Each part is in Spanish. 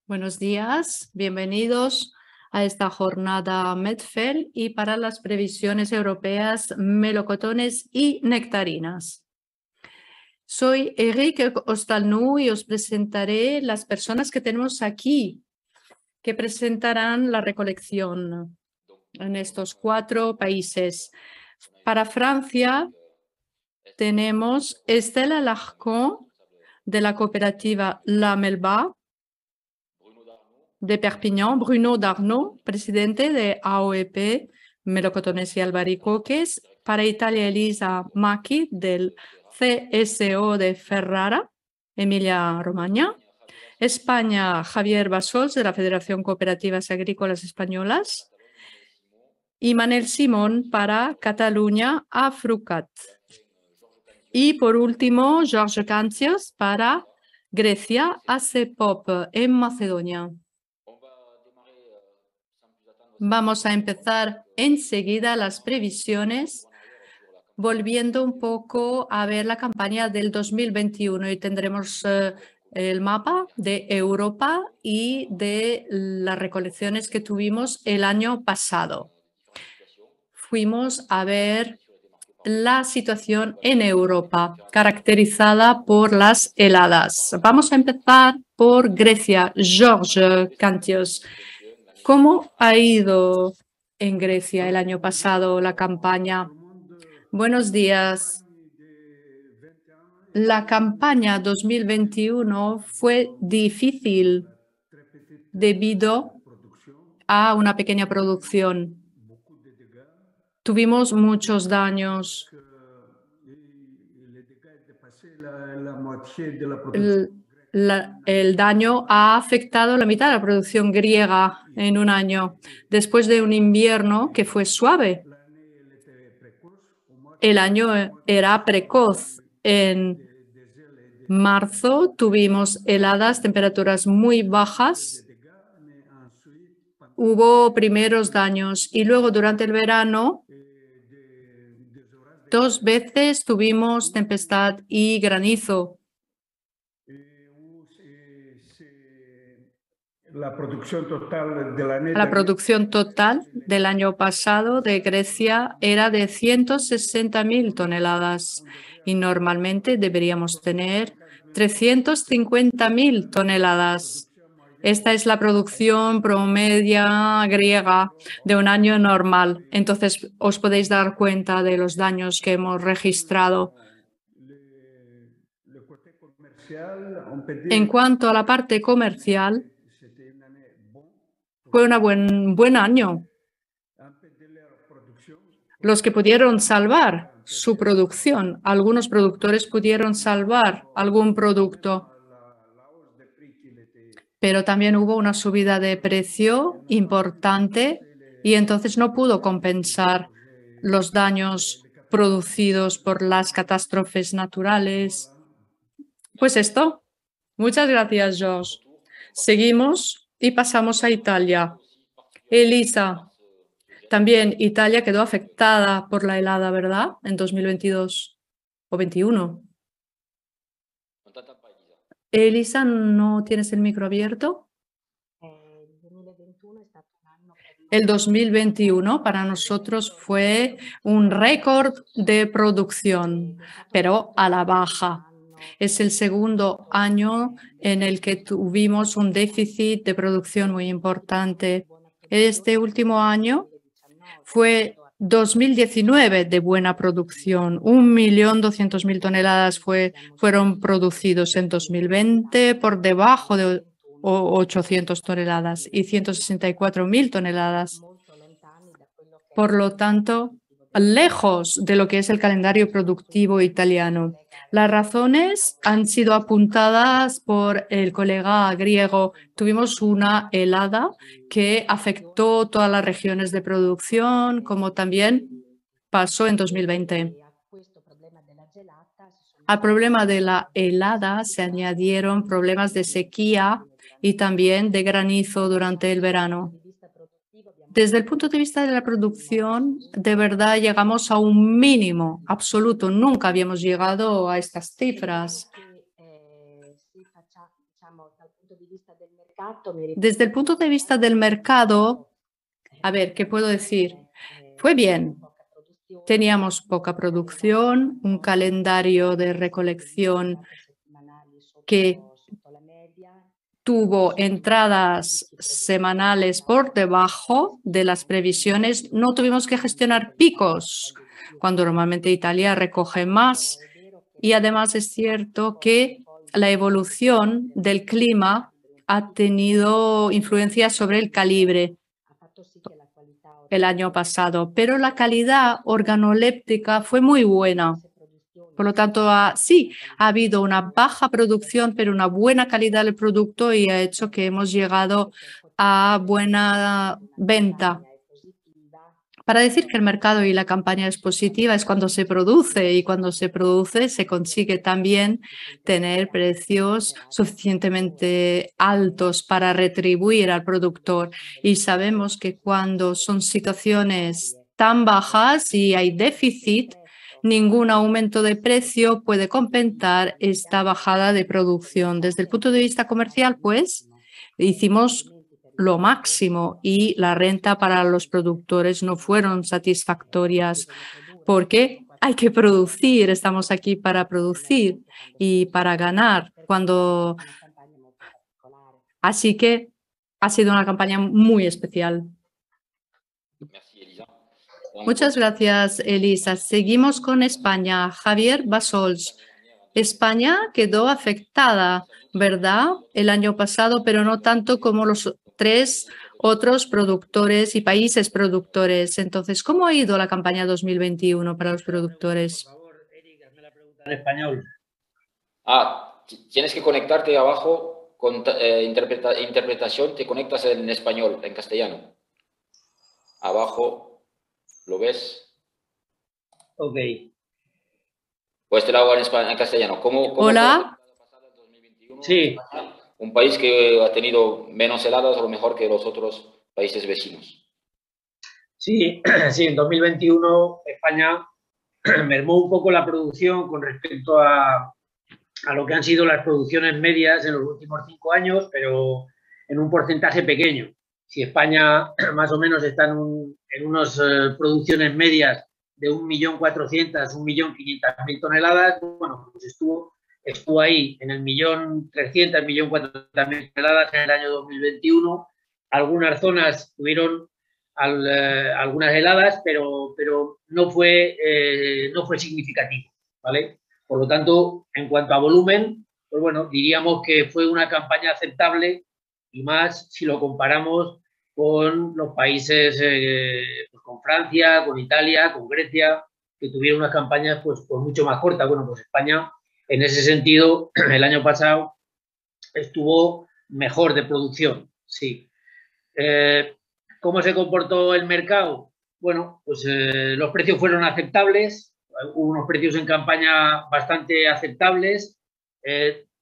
Buenos días, bienvenidos a esta jornada Medfel y para las previsiones europeas melocotones y nectarinas. Soy Eric Ostalnou y os presentaré las personas que tenemos aquí que presentarán la recolección en estos 4 países. Para Francia tenemos Estelle Alarcón de la cooperativa La Melba de Perpignan, Bruno Darnaud, presidente de AOEP Melocotones y Albaricoques. Para Italia, Elisa Macchi del CSO de Ferrara, Emilia-Romagna. España, Javier Bassols de la Federación Cooperativas Agrícolas Españolas. Y Manel Simón para Cataluña, Afrucat. Y por último, George Cancios para Grecia, ACPOP en Macedonia. Vamos a empezar enseguida las previsiones, volviendo un poco a ver la campaña del 2021 y tendremos el mapa de Europa y de las recolecciones que tuvimos el año pasado. Fuimos a ver la situación en Europa, caracterizada por las heladas. Vamos a empezar por Grecia. George Cantios. ¿Cómo ha ido en Grecia el año pasado la campaña? Buenos días. La campaña 2021 fue difícil debido a una pequeña producción. Tuvimos muchos daños. El daño ha afectado la mitad de la producción griega en un año, después de un invierno que fue suave. El año era precoz. En marzo tuvimos heladas, temperaturas muy bajas. Hubo primeros daños y luego durante el verano 2 veces tuvimos tempestad y granizo. La producción total del año pasado de Grecia era de 160.000 toneladas y normalmente deberíamos tener 350.000 toneladas. Esta es la producción promedia griega de un año normal. Entonces, os podéis dar cuenta de los daños que hemos registrado. En cuanto a la parte comercial, fue un buen año. Los que pudieron salvar su producción, algunos productores pudieron salvar algún producto, pero también hubo una subida de precio importante y entonces no pudo compensar los daños producidos por las catástrofes naturales. Pues esto. Muchas gracias, George. Seguimos y pasamos a Italia. Elisa, también Italia quedó afectada por la helada, ¿verdad? En 2022 o 21. Elisa, ¿no tienes el micro abierto? El 2021 para nosotros fue un récord de producción, pero a la baja. Es el segundo año en el que tuvimos un déficit de producción muy importante. Este último año fue 2019 de buena producción. 1.200.000 toneladas fueron producidos en 2020, por debajo de 800 toneladas y 164.000 toneladas. Por lo tanto, lejos de lo que es el calendario productivo italiano. Las razones han sido apuntadas por el colega griego. Tuvimos una helada que afectó todas las regiones de producción, como también pasó en 2020. Al problema de la helada se añadieron problemas de sequía y también de granizo durante el verano. Desde el punto de vista de la producción, de verdad llegamos a un mínimo absoluto. Nunca habíamos llegado a estas cifras. Desde el punto de vista del mercado, a ver, ¿qué puedo decir? Fue bien. Teníamos poca producción, un calendario de recolección que tuvo entradas semanales por debajo de las previsiones. No tuvimos que gestionar picos, cuando normalmente Italia recoge más. Y además es cierto que la evolución del clima ha tenido influencia sobre el calibre el año pasado, pero la calidad organoléptica fue muy buena. Por lo tanto, sí, ha habido una baja producción, pero una buena calidad del producto y ha hecho que hemos llegado a buena venta. Para decir que el mercado y la campaña es positiva es cuando se produce, y cuando se produce se consigue también tener precios suficientemente altos para retribuir al productor. Y sabemos que cuando son situaciones tan bajas y hay déficit, ningún aumento de precio puede compensar esta bajada de producción. Desde el punto de vista comercial, pues, hicimos lo máximo y la renta para los productores no fueron satisfactorias porque hay que producir, estamos aquí para producir y para ganar. Así que ha sido una campaña muy especial. Muchas gracias, Elisa. Seguimos con España. Javier Bassols. España quedó afectada, ¿verdad?, el año pasado, pero no tanto como los 3 otros productores y países productores. Entonces, ¿cómo ha ido la campaña 2021 para los productores? Por favor, Eric, hazme la pregunta en español. Tienes que conectarte abajo con interpretación, te conectas en español, en castellano. Abajo, ¿lo ves? Ok. Pues te lo hago en castellano. ¿Cómo Hola. Sí. Un país que ha tenido menos heladas a lo mejor que los otros países vecinos. Sí, sí, en 2021 España mermó un poco la producción con respecto a lo que han sido las producciones medias en los últimos 5 años, pero en un porcentaje pequeño. Si España más o menos está en unas producciones medias de 1.400.000, 1.500.000 toneladas, bueno, pues estuvo ahí en el 1.300.000, 1.400.000 toneladas en el año 2021. Algunas zonas tuvieron algunas heladas, pero no fue significativo, ¿vale? Por lo tanto, en cuanto a volumen, pues bueno, diríamos que fue una campaña aceptable, y más si lo comparamos con los países, pues con Francia, con Italia, con Grecia, que tuvieron unas campañas pues mucho más cortas. Bueno, pues España, en ese sentido, el año pasado estuvo mejor de producción, sí. ¿Cómo se comportó el mercado? Bueno, pues los precios fueron aceptables, hubo unos precios en campaña bastante aceptables.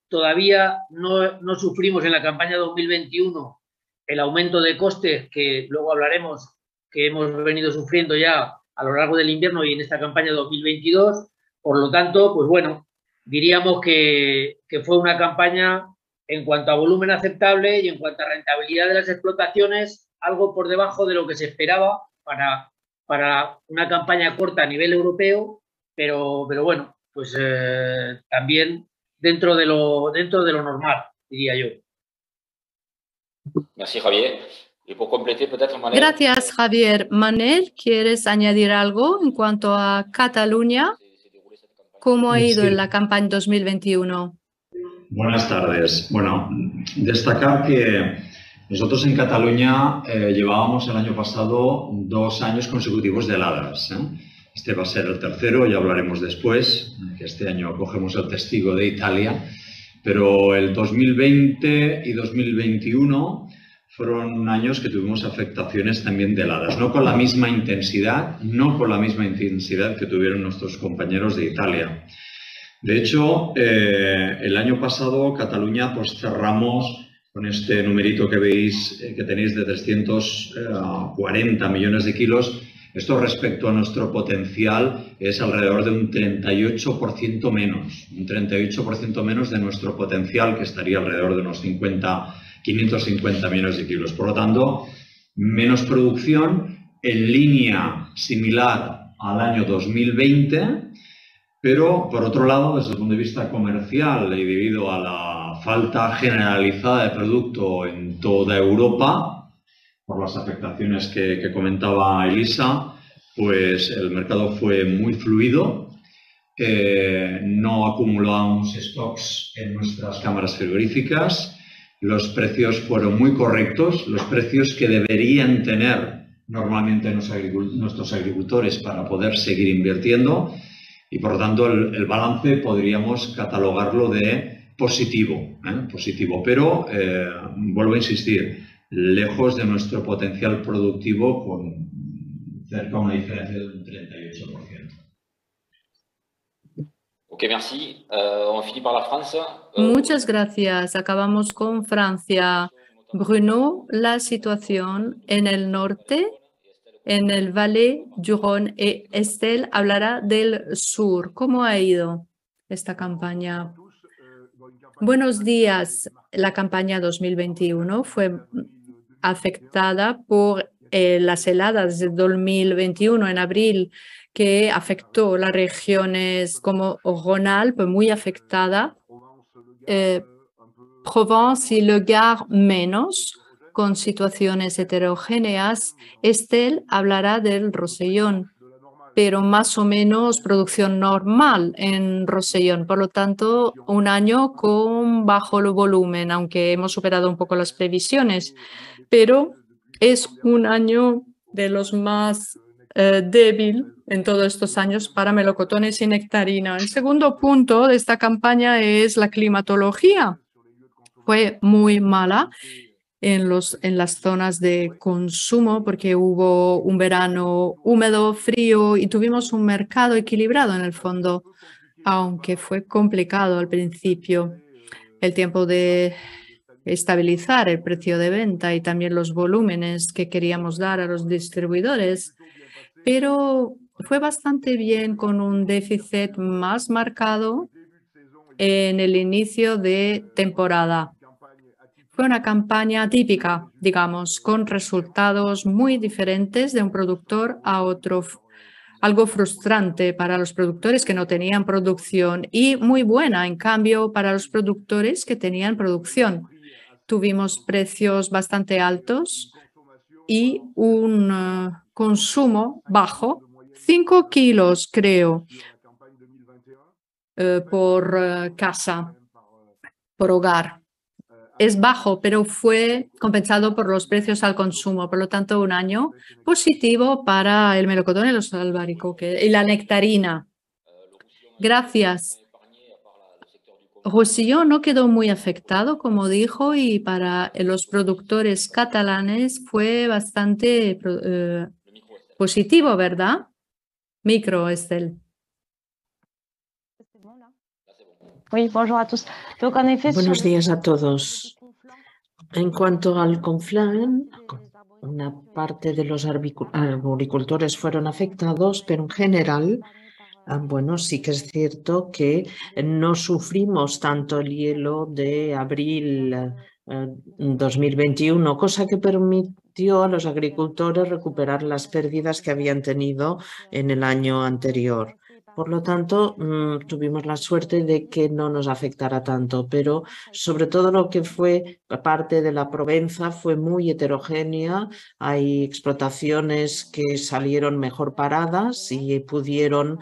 Todavía no sufrimos en la campaña 2021 el aumento de costes que luego hablaremos, que hemos venido sufriendo ya a lo largo del invierno y en esta campaña 2022. Por lo tanto, pues bueno, diríamos que fue una campaña en cuanto a volumen aceptable y en cuanto a rentabilidad de las explotaciones algo por debajo de lo que se esperaba para una campaña corta a nivel europeo, pero bueno, pues también dentro de lo normal, diría yo. Merci, Javier. Y por completar, peut-être, Manel. Gracias, Javier. Manel, ¿quieres añadir algo en cuanto a Cataluña? ¿Cómo ha ido en la campaña 2021? Buenas tardes. Bueno, destacar que nosotros en Cataluña llevábamos el año pasado 2 años consecutivos de heladas. Este va a ser el tercero, ya hablaremos después, que este año cogemos el testigo de Italia, pero el 2020 y 2021 fueron años que tuvimos afectaciones también de heladas, no con la misma intensidad, que tuvieron nuestros compañeros de Italia. De hecho, el año pasado Cataluña pues cerramos con este numerito que veis, que tenéis de 340 millones de kilos, Esto respecto a nuestro potencial es alrededor de un 38% menos, un 38% menos de nuestro potencial, que estaría alrededor de unos 550 millones de kilos. Por lo tanto, menos producción en línea similar al año 2020, pero por otro lado, desde el punto de vista comercial y debido a la falta generalizada de producto en toda Europa, por las afectaciones que comentaba Elisa, pues el mercado fue muy fluido. No acumulamos stocks en nuestras cámaras frigoríficas. Los precios fueron muy correctos, los precios que deberían tener normalmente nuestros agricultores para poder seguir invirtiendo, y por lo tanto el balance podríamos catalogarlo de positivo, positivo, pero vuelvo a insistir, lejos de nuestro potencial productivo, con cerca de una diferencia de un 38%. Ok, merci. On finit par la France. Muchas gracias. Acabamos con Francia. Bruno, la situación en el norte, en el Valle du Rhône, y Estelle hablará del sur. ¿Cómo ha ido esta campaña? Buenos días. La campaña 2021 fue afectada por las heladas de 2021 en abril, que afectó las regiones como Rhône-Alpes, muy afectada, Provence y Le Gard menos, con situaciones heterogéneas. Estelle hablará del Rosellón, pero más o menos producción normal en Rosellón. Por lo tanto, un año con bajo volumen, aunque hemos superado un poco las previsiones, pero es un año de los más débil en todos estos años para melocotones y nectarina. El segundo punto de esta campaña es la climatología. Fue muy mala en las zonas de consumo porque hubo un verano húmedo, frío, y tuvimos un mercado equilibrado en el fondo, aunque fue complicado al principio. El tiempo de estabilizar el precio de venta y también los volúmenes que queríamos dar a los distribuidores, pero fue bastante bien, con un déficit más marcado en el inicio de temporada. Fue una campaña típica, digamos, con resultados muy diferentes de un productor a otro. Algo frustrante para los productores que no tenían producción y muy buena, en cambio, para los productores que tenían producción. Tuvimos precios bastante altos y un consumo bajo, 5 kilos, creo, por casa, por hogar. Es bajo, pero fue compensado por los precios al consumo. Por lo tanto, un año positivo para el melocotón y los albaricoques y la nectarina. Gracias. Roussillon no quedó muy afectado, como dijo, y para los productores catalanes fue bastante positivo, ¿verdad? Micro, Estelle. Buenos días a todos. En cuanto al Conflent, una parte de los arboricultores fueron afectados, pero en general, bueno, sí que es cierto que no sufrimos tanto el hielo de abril 2021, cosa que permitió a los agricultores recuperar las pérdidas que habían tenido en el año anterior. Por lo tanto, tuvimos la suerte de que no nos afectara tanto, pero sobre todo lo que fue parte de la Provenza fue muy heterogénea. Hay explotaciones que salieron mejor paradas y pudieron,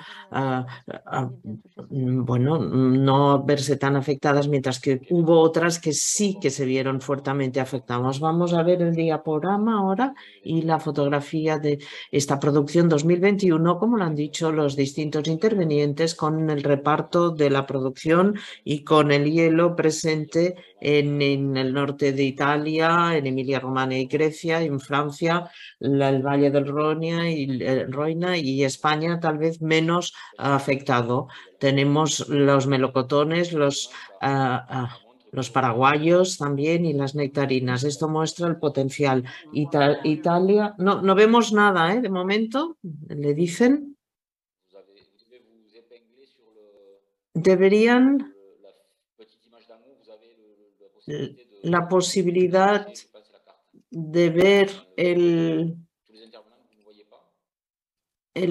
bueno, no verse tan afectadas, mientras que hubo otras que sí que se vieron fuertemente afectadas. Vamos a ver el diaporama ahora y la fotografía de esta producción 2021, como lo han dicho los distintos intervenientes, con el reparto de la producción y con el hielo presente en el norte de Italia, en Emilia-Romagna y Grecia, en Francia, el Valle del Roina y España tal vez menos afectado. Tenemos los melocotones, los paraguayos también y las nectarinas. Esto muestra el potencial. Italia, no vemos nada, de momento, le dicen. Deberían la posibilidad de ver el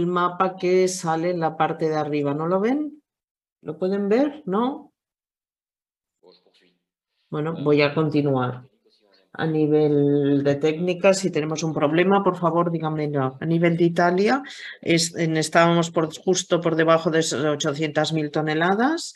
mapa que sale en la parte de arriba. ¿No lo ven? ¿Lo pueden ver? ¿No? Bueno, voy a continuar. A nivel de técnica, si tenemos un problema, por favor, díganmelo. A nivel de Italia, estábamos justo por debajo de 800.000 toneladas.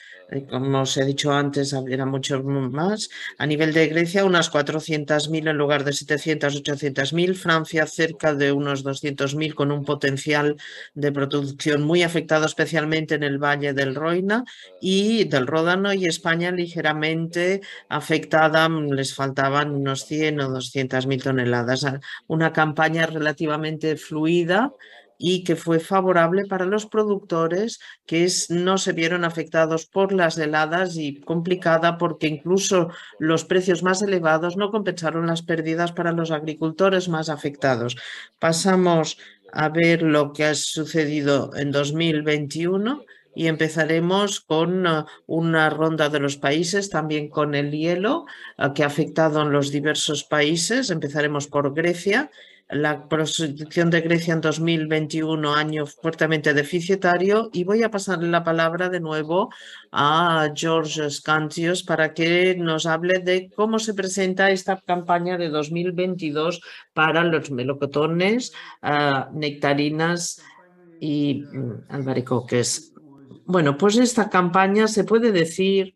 Como os he dicho antes, era mucho más. A nivel de Grecia, unas 400.000 en lugar de 700, 800.000. Francia, cerca de unos 200.000, con un potencial de producción muy afectado, especialmente en el Valle del Roina y del Ródano. Y España, ligeramente afectada, les faltaban unos 100 o 200.000 toneladas. Una campaña relativamente fluida y que fue favorable para los productores, que no se vieron afectados por las heladas, y complicada porque incluso los precios más elevados no compensaron las pérdidas para los agricultores más afectados. Pasamos a ver lo que ha sucedido en 2021. Y empezaremos con una ronda de los países, también con el hielo que ha afectado en los diversos países. Empezaremos por Grecia. La producción de Grecia en 2021, año fuertemente deficitario, y voy a pasarle la palabra de nuevo a George Scantios para que nos hable de cómo se presenta esta campaña de 2022 para los melocotones, nectarinas y albaricoques. Bueno, pues esta campaña se puede decir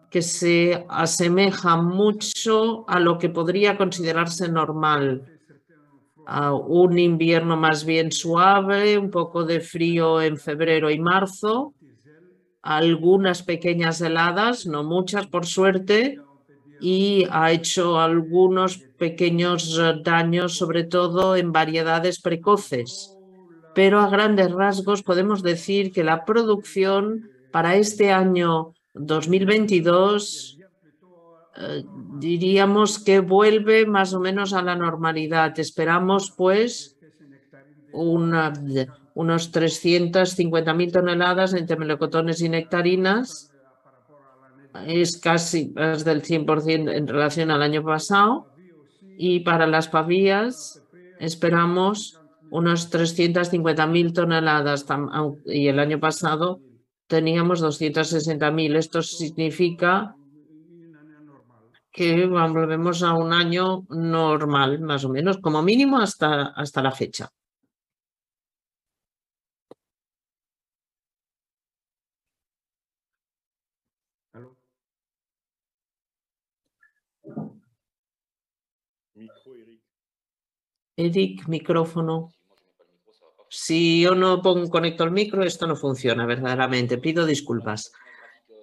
que se asemeja mucho a lo que podría considerarse normal. A un invierno más bien suave, un poco de frío en febrero y marzo, algunas pequeñas heladas, no muchas por suerte, y ha hecho algunos pequeños daños, sobre todo en variedades precoces. Pero a grandes rasgos podemos decir que la producción para este año 2022 diríamos que vuelve más o menos a la normalidad. Esperamos pues unos 350.000 toneladas entre melocotones y nectarinas. Es casi más del 100% en relación al año pasado. Y para las pavías esperamos unos 350.000 toneladas, y el año pasado teníamos 260.000. Esto significa que volvemos a un año normal, más o menos, como mínimo hasta la fecha. Eric, micrófono. Si yo no conecto el micro, esto no funciona verdaderamente. Pido disculpas.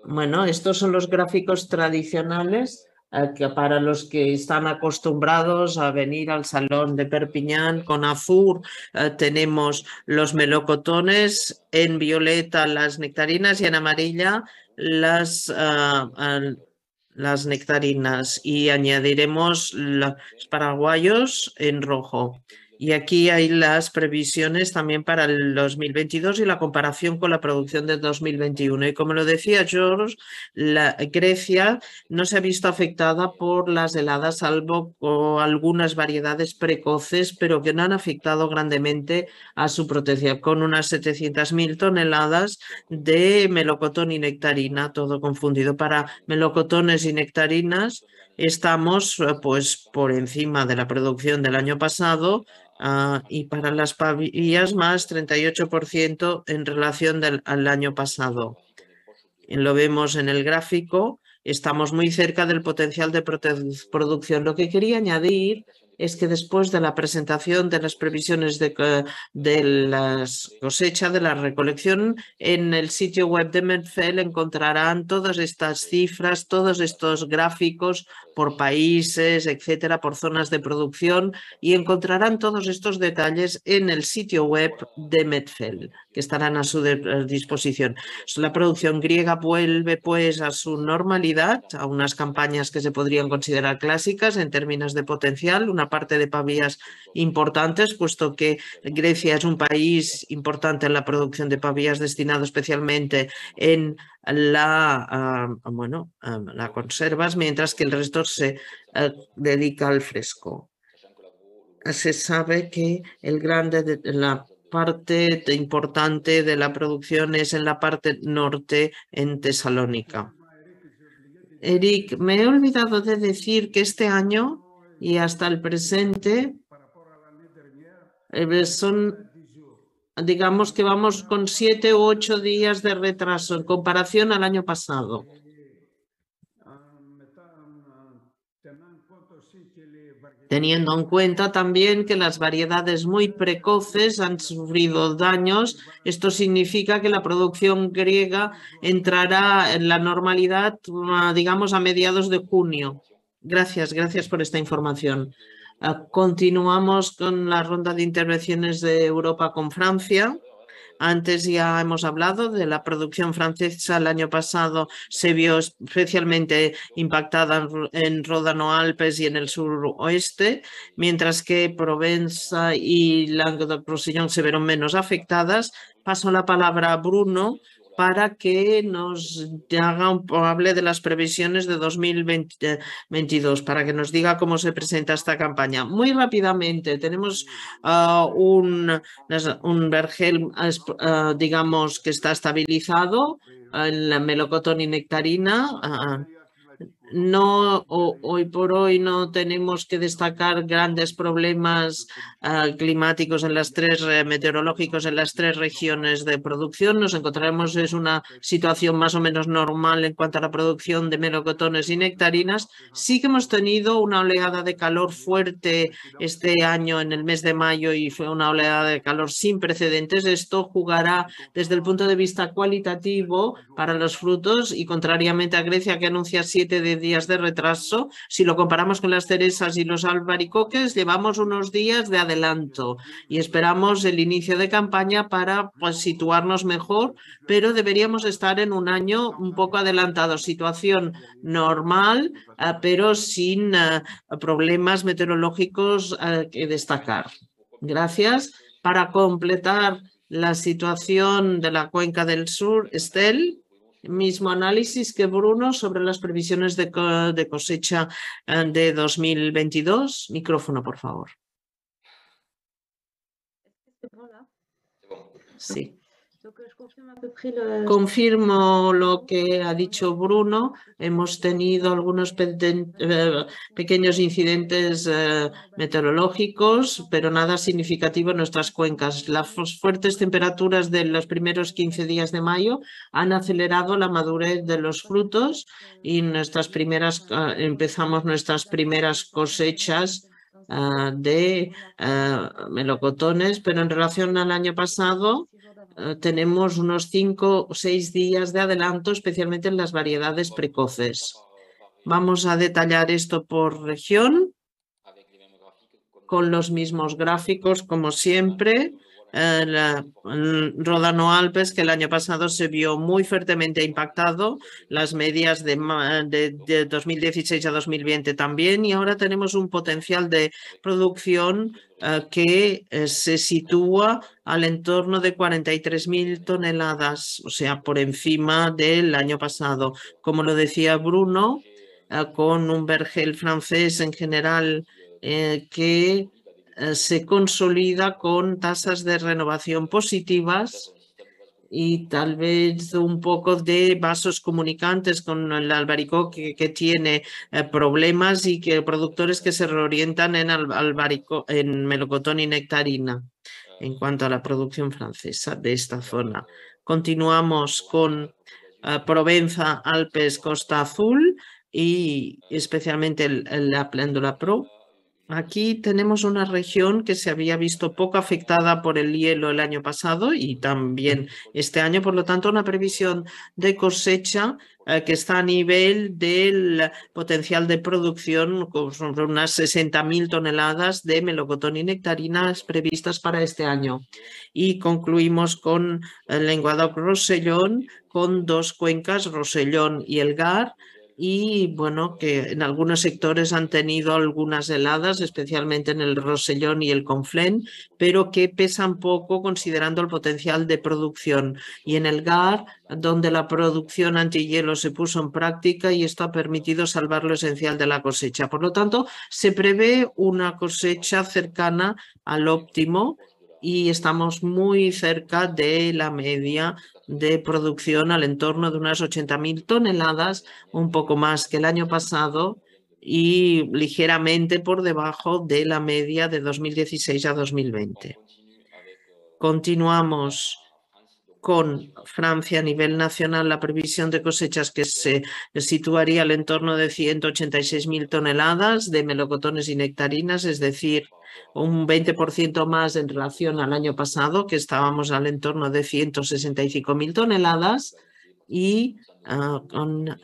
Bueno, estos son los gráficos tradicionales que para los que están acostumbrados a venir al Salón de Perpiñán. Con azul tenemos los melocotones, en violeta las nectarinas y en amarilla las nectarinas, y añadiremos los paraguayos en rojo. Y aquí hay las previsiones también para el 2022 y la comparación con la producción de 2021. Y como lo decía George, Grecia no se ha visto afectada por las heladas, salvo algunas variedades precoces, pero que no han afectado grandemente a su protección, con unas 700.000 toneladas de melocotón y nectarina, todo confundido. Para melocotones y nectarinas estamos pues por encima de la producción del año pasado. Y para las pavías más 38% en relación al año pasado. Lo vemos en el gráfico, estamos muy cerca del potencial de producción. Lo que quería añadir es que después de la presentación de las previsiones de la cosecha, de la recolección, en el sitio web de Medfel encontrarán todas estas cifras, todos estos gráficos por países, etcétera, por zonas de producción, y encontrarán todos estos detalles en el sitio web de Medfel, que estarán a su disposición. La producción griega vuelve pues a su normalidad, a unas campañas que se podrían considerar clásicas en términos de potencial, una parte de pavías importantes, puesto que Grecia es un país importante en la producción de pavías, destinado especialmente en la conservas, mientras que el resto se dedica al fresco. Se sabe que la parte importante de la producción es en la parte norte, en Tesalónica. Eric, me he olvidado de decir que este año y hasta el presente digamos que vamos con 7 u 8 días de retraso en comparación al año pasado. Teniendo en cuenta también que las variedades muy precoces han sufrido daños, esto significa que la producción griega entrará en la normalidad, digamos, a mediados de junio. Gracias por esta información. Continuamos con la ronda de intervenciones de Europa con Francia. Antes ya hemos hablado de la producción francesa. El año pasado se vio especialmente impactada en Ródano-Alpes y en el suroeste, mientras que Provenza y Languedoc-Roussillon se vieron menos afectadas. Paso la palabra a Bruno para que nos hable de las previsiones de 2022, para que nos diga cómo se presenta esta campaña. Muy rápidamente, tenemos un vergel, digamos, que está estabilizado en la melocotón y nectarina. Hoy por hoy no tenemos que destacar grandes problemas climáticos meteorológicos en las 3 regiones de producción. Nos encontraremos en una situación más o menos normal en cuanto a la producción de melocotones y nectarinas. Sí que hemos tenido una oleada de calor fuerte este año en el mes de mayo y fue una oleada de calor sin precedentes. Esto jugará desde el punto de vista cualitativo para los frutos y contrariamente a Grecia, que anuncia 7 días de retraso, si lo comparamos con las cerezas y los albaricoques, llevamos unos días de adelanto y esperamos el inicio de campaña para situarnos mejor, pero deberíamos estar en un año un poco adelantado. Situación normal, pero sin problemas meteorológicos que destacar. Gracias. Para completar la situación de la cuenca del sur, Estel. Mismo análisis que Bruno sobre las previsiones de cosecha de 2022. Micrófono, por favor. Sí. Confirmo lo que ha dicho Bruno. Hemos tenido algunos pequeños incidentes meteorológicos, pero nada significativo en nuestras cuencas. Las fuertes temperaturas de los primeros 15 días de mayo han acelerado la madurez de los frutos y empezamos nuestras primeras cosechas de melocotones, pero en relación al año pasado tenemos unos 5 o 6 días de adelanto, especialmente en las variedades precoces. Vamos a detallar esto por región con los mismos gráficos, como siempre. Ródano-Alpes, que el año pasado se vio muy fuertemente impactado, las medias de 2016 a 2020 también, y ahora tenemos un potencial de producción que se sitúa al entorno de 43.000 toneladas, o sea, por encima del año pasado. Como lo decía Bruno, con un vergel francés en general que se consolida con tasas de renovación positivas y tal vez un poco de vasos comunicantes con el albaricoque que tiene problemas y que productores que se reorientan en melocotón y nectarina en cuanto a la producción francesa de esta zona. Continuamos con Provenza, Alpes, Costa Azul y especialmente la Pléndula Pro. Aquí tenemos una región que se había visto poco afectada por el hielo el año pasado y también este año, por lo tanto, una previsión de cosecha que está a nivel del potencial de producción, con sobre unas 60.000 toneladas de melocotón y nectarinas previstas para este año. Y concluimos con el Languedoc-Rosellón, con dos cuencas, Rosellón y Elgar, y bueno, que en algunos sectores han tenido algunas heladas, especialmente en el Rosellón y el Conflent, pero que pesan poco considerando el potencial de producción. Y en el Gard, donde la producción antihielo se puso en práctica y esto ha permitido salvar lo esencial de la cosecha. Por lo tanto, se prevé una cosecha cercana al óptimo y estamos muy cerca de la media de producción al entorno de unas 80.000 toneladas, un poco más que el año pasado y ligeramente por debajo de la media de 2016 a 2020. Continuamos con Francia a nivel nacional, la previsión de cosechas que se situaría al entorno de 186.000 toneladas de melocotones y nectarinas, es decir, un 20% más en relación al año pasado, que estábamos al entorno de 165.000 toneladas, y con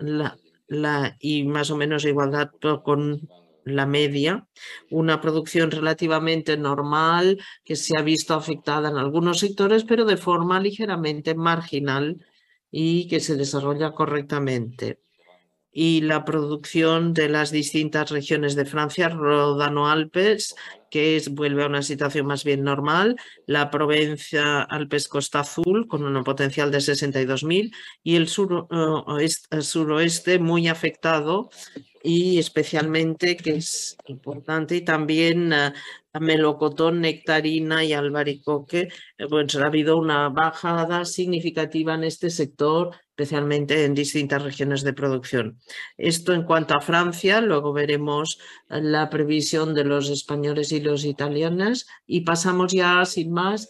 y más o menos igualdad con la media, una producción relativamente normal que se ha visto afectada en algunos sectores, pero de forma ligeramente marginal y que se desarrolla correctamente. Y la producción de las distintas regiones de Francia, Ródano-Alpes, que vuelve a una situación más bien normal, la Provenza Alpes-Costa Azul con un potencial de 62.000 y el suroeste muy afectado y especialmente, que es importante, y también melocotón, nectarina y albaricoque, pues ha habido una bajada significativa en este sector, especialmente en distintas regiones de producción. Esto en cuanto a Francia, luego veremos la previsión de los españoles y los italianos y pasamos ya sin más,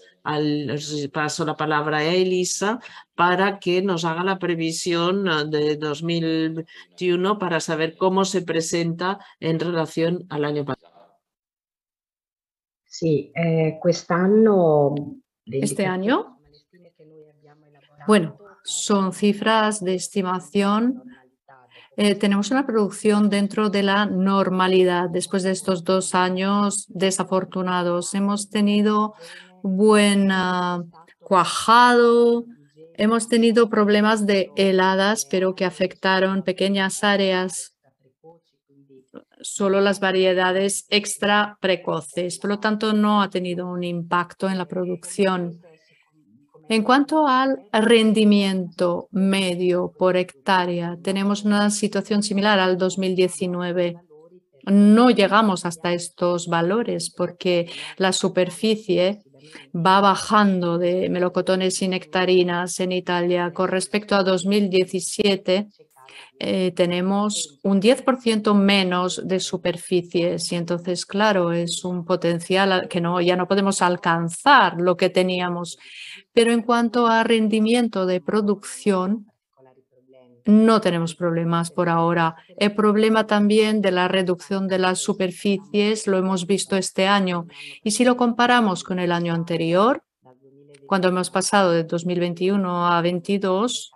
paso la palabra a Elisa para que nos haga la previsión de 2021 para saber cómo se presenta en relación al año pasado. Sí, quest'anno Este año, bueno, son cifras de estimación. Tenemos una producción dentro de la normalidad. Después de estos 2 años desafortunados, hemos tenido buen cuajado, hemos tenido problemas de heladas, pero que afectaron pequeñas áreas, solo las variedades extra precoces. Por lo tanto, no ha tenido un impacto en la producción. En cuanto al rendimiento medio por hectárea, tenemos una situación similar al 2019. No llegamos hasta estos valores porque la superficie va bajando de melocotones y nectarinas en Italia. Con respecto a 2017, tenemos un 10% menos de superficies y entonces, claro, es un potencial que ya no podemos alcanzar lo que teníamos. Pero en cuanto a rendimiento de producción, no tenemos problemas por ahora. El problema también de la reducción de las superficies lo hemos visto este año. Y si lo comparamos con el año anterior, cuando hemos pasado de 2021 a 2022,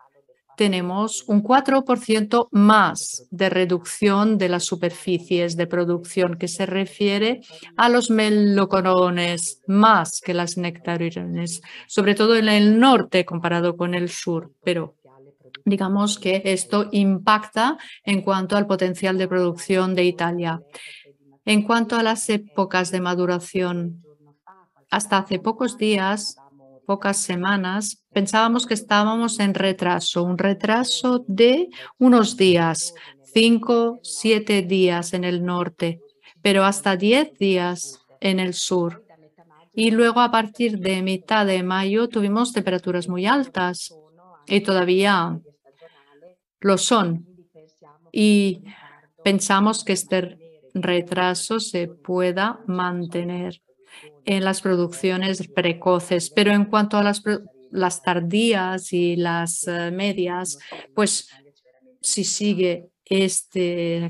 tenemos un 4% más de reducción de las superficies de producción, que se refiere a los melocotones más que las nectarinas, sobre todo en el norte comparado con el sur, pero digamos que esto impacta en cuanto al potencial de producción de Italia. En cuanto a las épocas de maduración, hasta hace pocos días, pocas semanas, pensábamos que estábamos en retraso, un retraso de unos días, 5, 7 días en el norte, pero hasta 10 días en el sur. Y luego a partir de mitad de mayo tuvimos temperaturas muy altas y todavía lo son. Y pensamos que este retraso se pueda mantener en las producciones precoces, pero en cuanto a las tardías y las medias, pues si sigue esta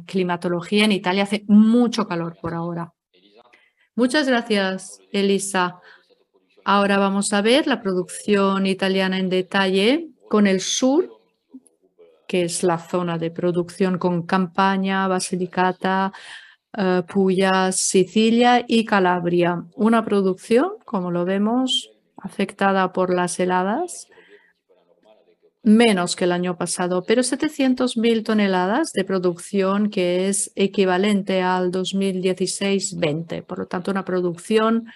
climatología en Italia hace mucho calor por ahora. Muchas gracias, Elisa. Ahora vamos a ver la producción italiana en detalle con el sur, que es la zona de producción con Campania, Basilicata, Puglia, Sicilia y Calabria. Una producción, como lo vemos, afectada por las heladas, menos que el año pasado, pero 700.000 toneladas de producción, que es equivalente al 2016-20. Por lo tanto, una producción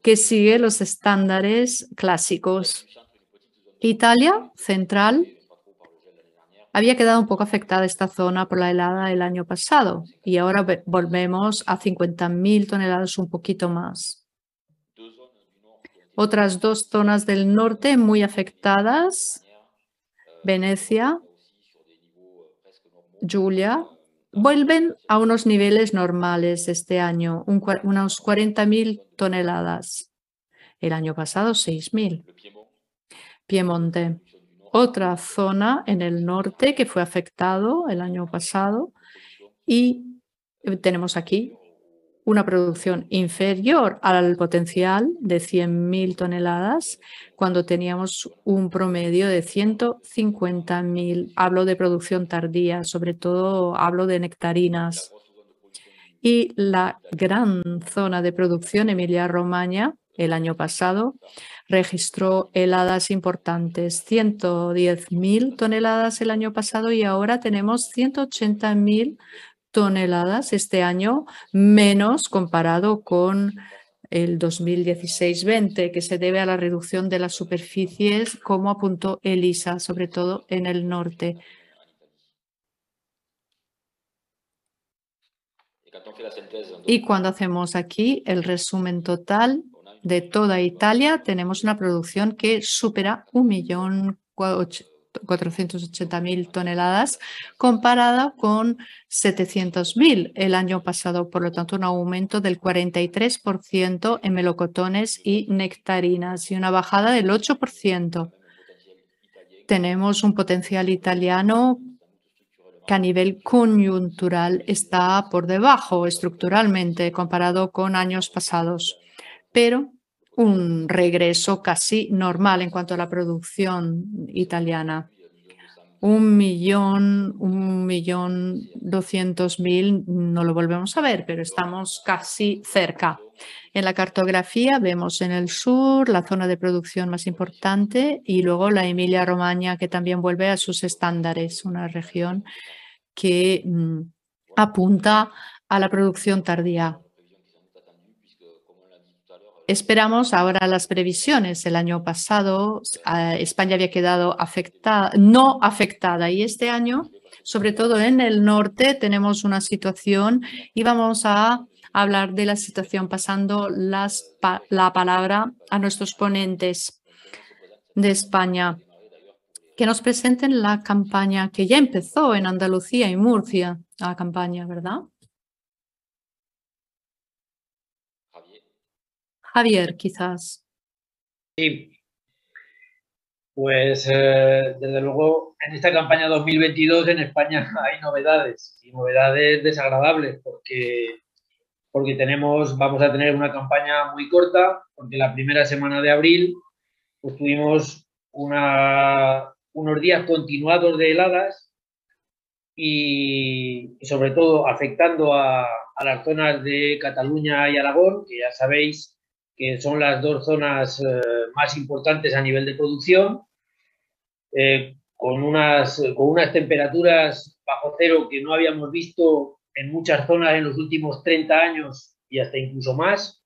que sigue los estándares clásicos. Italia central había quedado un poco afectada esta zona por la helada el año pasado y ahora volvemos a 50.000 toneladas, un poquito más. Otras dos zonas del norte muy afectadas, Venecia, Giulia, vuelven a unos niveles normales este año, unos 40.000 toneladas. El año pasado 6.000. Piemonte, otra zona en el norte que fue afectado el año pasado y tenemos aquí una producción inferior al potencial de 100.000 toneladas cuando teníamos un promedio de 150.000. Hablo de producción tardía, sobre todo hablo de nectarinas. Y la gran zona de producción, Emilia-Romagna, el año pasado registró heladas importantes, 110.000 toneladas el año pasado y ahora tenemos 180.000 toneladas este año, menos comparado con el 2016-20, que se debe a la reducción de las superficies, como apuntó Elisa, sobre todo en el norte. Y cuando hacemos aquí el resumen total de toda Italia, tenemos una producción que supera 1.480.000 toneladas comparada con 700.000 el año pasado. Por lo tanto, un aumento del 43% en melocotones y nectarinas y una bajada del 8%. Tenemos un potencial italiano que a nivel coyuntural está por debajo estructuralmente comparado con años pasados, pero un regreso casi normal en cuanto a la producción italiana. 1.200.000 no lo volvemos a ver, pero estamos casi cerca. En la cartografía vemos en el sur la zona de producción más importante y luego la Emilia-Romagna, que también vuelve a sus estándares, una región que apunta a la producción tardía. Esperamos ahora las previsiones. El año pasado España había quedado no afectada y este año, sobre todo en el norte, tenemos una situación y vamos a hablar de la situación pasando la palabra a nuestros ponentes de España, que nos presenten la campaña que ya empezó en Andalucía y Murcia, la campaña, ¿verdad? Javier, quizás. Sí, pues desde luego en esta campaña 2022 en España hay novedades y novedades desagradables porque vamos a tener una campaña muy corta, porque la primera semana de abril pues tuvimos unos días continuados de heladas y sobre todo afectando a las zonas de Cataluña y Aragón, que ya sabéis que son las dos zonas más importantes a nivel de producción, con unas temperaturas bajo cero que no habíamos visto en muchas zonas en los últimos 30 años y hasta incluso más,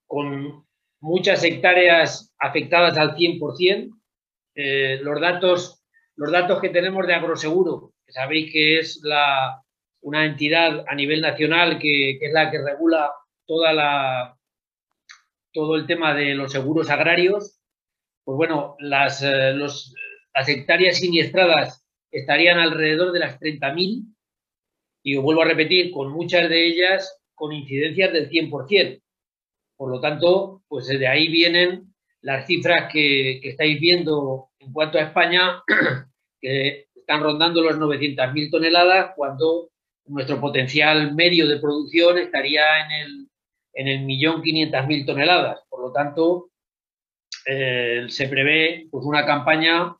con muchas hectáreas afectadas al 100%. Los datos que tenemos de Agroseguro, que sabéis que es una entidad a nivel nacional que es la que regula todo el tema de los seguros agrarios, pues bueno, las hectáreas siniestradas estarían alrededor de las 30.000 y os vuelvo a repetir, con muchas de ellas con incidencias del 100%. Por lo tanto, pues de ahí vienen las cifras que estáis viendo en cuanto a España, que están rondando los 900.000 toneladas, cuando nuestro potencial medio de producción estaría en el 1.500.000 toneladas. Por lo tanto, se prevé pues, una campaña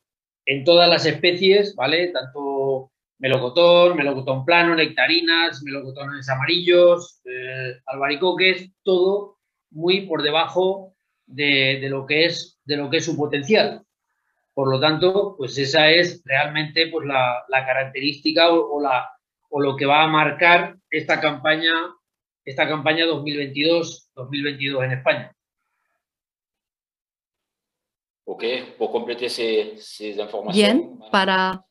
en todas las especies, ¿vale? Tanto melocotón plano, nectarinas, melocotones amarillos, albaricoques, todo muy por debajo de lo que es su potencial. Por lo tanto, pues esa es realmente pues, la característica o lo que va a marcar esta campaña 2022 en España. Ok, por completar esas informaciones. Bien, para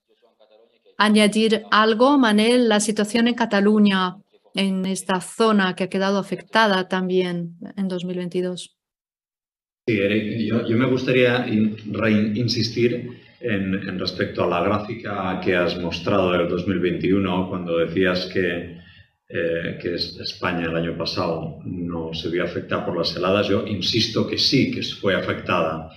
añadir algo, Manel, la situación en Cataluña, en esta zona que ha quedado afectada también en 2022. Sí, Eric, yo me gustaría insistir en respecto a la gráfica que has mostrado del 2021, cuando decías que España el año pasado no se vio afectada por las heladas. Yo insisto que sí, que fue afectada.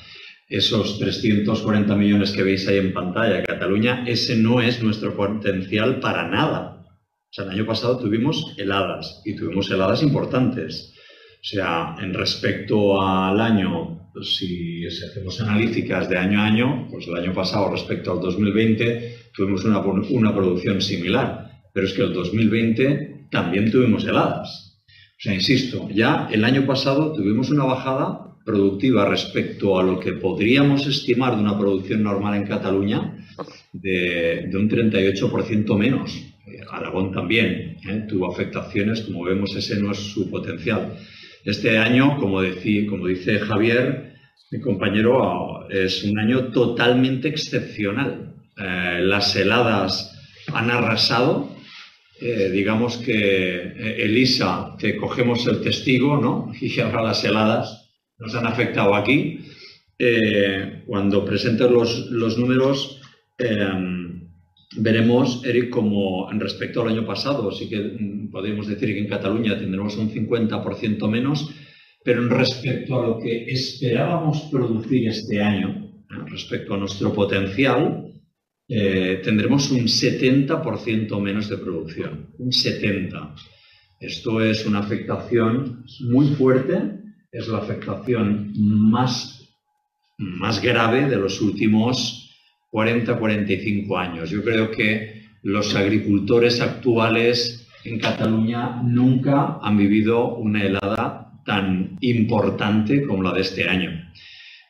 Esos 340 millones que veis ahí en pantalla, Cataluña, ese no es nuestro potencial para nada. O sea, el año pasado tuvimos heladas y tuvimos heladas importantes. O sea, en respecto al año, si hacemos analíticas de año a año, pues el año pasado respecto al 2020 tuvimos una producción similar. Pero es que el 2020 también tuvimos heladas. O sea, insisto, ya el año pasado tuvimos una bajada productiva respecto a lo que podríamos estimar de una producción normal en Cataluña de un 38% menos. Aragón también tuvo afectaciones, como vemos, ese no es su potencial. Este año, como dice Javier, mi compañero, es un año totalmente excepcional. Las heladas han arrasado. Digamos que Elisa, que cogemos el testigo, ¿no? Y ahora las heladas nos han afectado aquí. Cuando presentes los números, veremos, Eric, como en respecto al año pasado, sí que podemos decir que en Cataluña tendremos un 50% menos, pero en respecto a lo que esperábamos producir este año, respecto a nuestro potencial, tendremos un 70% menos de producción, un 70%. Esto es una afectación muy fuerte, es la afectación más grave de los últimos 40-45 años. Yo creo que los agricultores actuales en Cataluña nunca han vivido una helada tan importante como la de este año.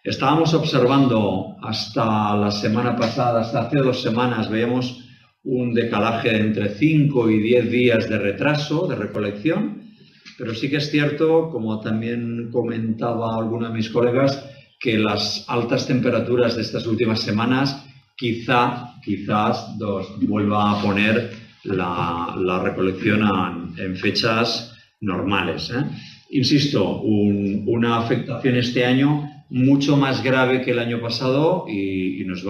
Estábamos observando hasta la semana pasada, hasta hace 2 semanas, veíamos un decalaje de entre 5 y 10 días de retraso, de recolección, pero sí que es cierto, como también comentaba alguno de mis colegas, que las altas temperaturas de estas últimas semanas quizás nos vuelva a poner la recolección en fechas normales. Insisto, una afectación este año mucho más grave que el año pasado y nos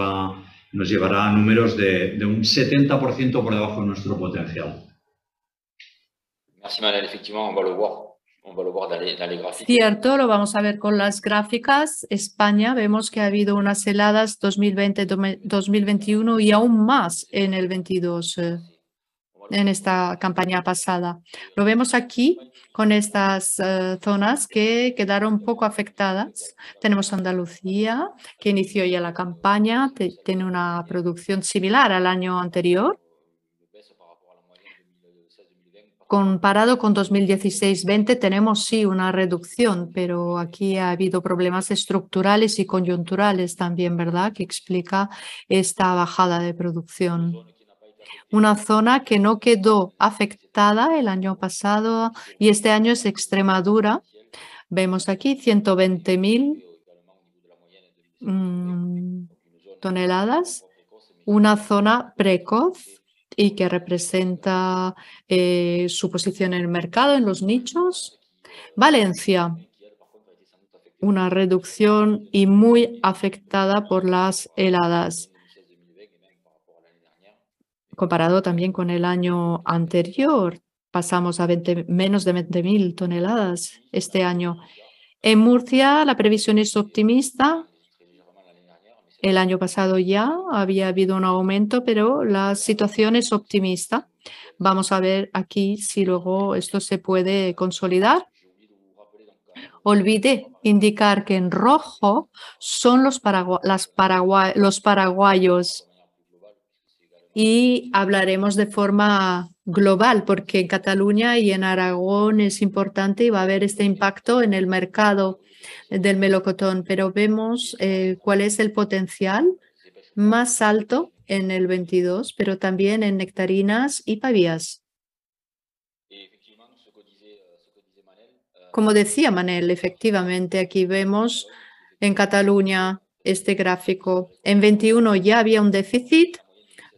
llevará a números de un 70% por debajo de nuestro potencial. Merci Manel, effectivement, on va le voir dans les graphiques. Cierto, lo vamos a ver con las gráficas. España, vemos que ha habido unas heladas 2020-2021 y aún más en el 22, en esta campaña pasada. Lo vemos aquí con estas zonas que quedaron poco afectadas. Tenemos Andalucía, que inició ya la campaña, tiene una producción similar al año anterior. Comparado con 2016-20 tenemos sí una reducción, pero aquí ha habido problemas estructurales y coyunturales también, ¿verdad? Que explica esta bajada de producción. Una zona que no quedó afectada el año pasado y este año es Extremadura. Vemos aquí 120.000 toneladas, una zona precoz y que representa su posición en el mercado, en los nichos. Valencia, una reducción y muy afectada por las heladas, comparado también con el año anterior. Pasamos a menos de 20.000 toneladas este año. En Murcia la previsión es optimista, El año pasado ya había habido un aumento, pero la situación es optimista. Vamos a ver aquí si luego esto se puede consolidar. Olvidé indicar que en rojo son los paraguayos y hablaremos de forma global porque en Cataluña y en Aragón es importante y va a haber este impacto en el mercado del melocotón, pero vemos cuál es el potencial más alto en el 22, pero también en nectarinas y pavías. Como decía Manel, efectivamente, aquí vemos en Cataluña este gráfico. En 21 ya había un déficit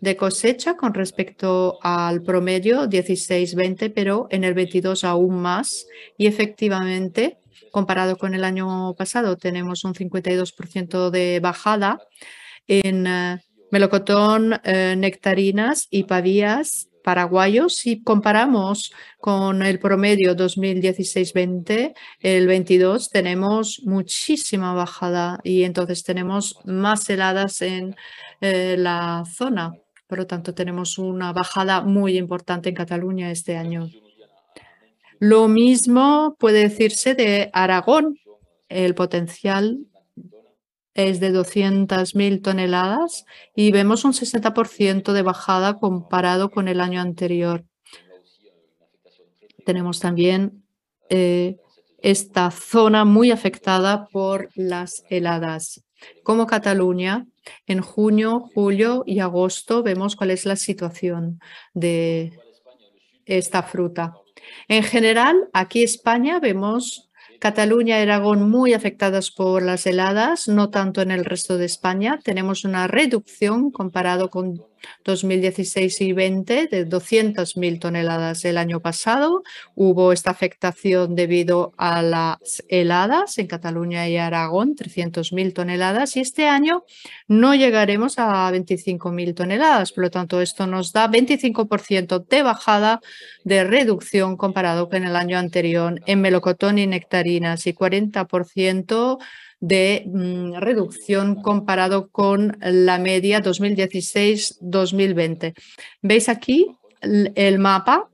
de cosecha con respecto al promedio 16-20, pero en el 22 aún más. Y efectivamente, comparado con el año pasado, tenemos un 52% de bajada en melocotón, nectarinas y pavías paraguayos. Si comparamos con el promedio 2016-20, el 22 tenemos muchísima bajada y entonces tenemos más heladas en la zona. Por lo tanto, tenemos una bajada muy importante en Cataluña este año. Lo mismo puede decirse de Aragón. El potencial es de 200.000 toneladas y vemos un 60% de bajada comparado con el año anterior. Tenemos también esta zona muy afectada por las heladas. Como Cataluña, en junio, julio y agosto vemos cuál es la situación de esta fruta. En general, aquí en España vemos Cataluña y Aragón muy afectadas por las heladas, no tanto en el resto de España. Tenemos una reducción comparado con 2016 y 20 de 200.000 toneladas el año pasado. Hubo esta afectación debido a las heladas en Cataluña y Aragón, 300.000 toneladas. Y este año no llegaremos a 25.000 toneladas. Por lo tanto, esto nos da 25% de bajada de reducción comparado con el año anterior en melocotón y nectarinas y 40% de reducción comparado con la media 2016-2020. ¿Veis aquí el mapa?